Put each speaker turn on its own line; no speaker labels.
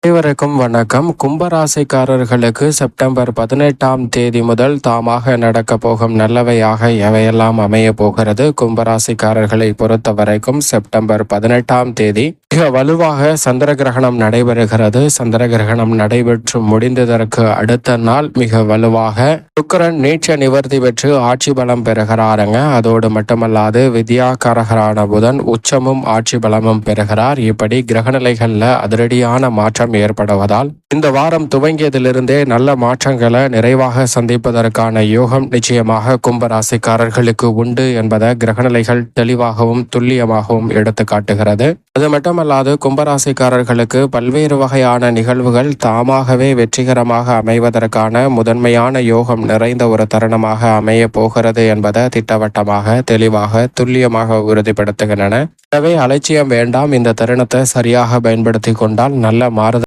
அனைவருக்கும் வணக்கம். கும்பராசிக்காரர்களுக்கு செப்டம்பர் 18ஆம் தேதி முதல் தாமாக நடக்க போகும் நல்லவையாக எவையெல்லாம் அமைய போகிறது? கும்பராசிக்காரர்களை பொறுத்த வரைக்கும் செப்டம்பர் 18ஆம் தேதி மிக வலுவாக சந்திர கிரகணம் நடைபெறுகிறது. சந்திர கிரகணம் நடைபெற்று முடிந்ததற்கு அடுத்த நாள் மிக வலுவாக சுக்கிரன் நீச்ச நிவர்த்தி பெற்று ஆட்சி பலம் பெறுகிறாருங்க. அதோடு மட்டுமல்லாது வித்யாகாரகரான புதன் உச்சமும் ஆட்சி பலமும் பெறுகிறார். இப்படி கிரகநிலைகள்ல அதிரடியான மாற்றம் ஏற்படுவதால் இந்த வாரம் துவங்கியதிலிருந்தே நல்ல மாற்றங்களை நிறைவாக சந்திப்பதற்கான யோகம் நிச்சயமாக கும்பராசிக்காரர்களுக்கு உண்டு என்பதை கிரகநிலைகள் தெளிவாகவும் துல்லியமாகவும் எடுத்து காட்டுகிறது. அது மட்டுமல்லாது கும்பராசிக்காரர்களுக்கு பல்வேறு வகையான நிகழ்வுகள் தாமாகவே வெற்றிகரமாக அமைவதற்கான முதன்மையான யோகம் நிறைந்த ஒரு தருணமாக அமைய போகிறது என்பதை திட்டவட்டமாக தெளிவாக துல்லியமாக உறுதிப்படுத்துகின்றன. எனவே அலட்சியம் வேண்டாம். இந்த தருணத்தை சரியாக பயன்படுத்தி கொண்டால் நல்ல மாறுதல்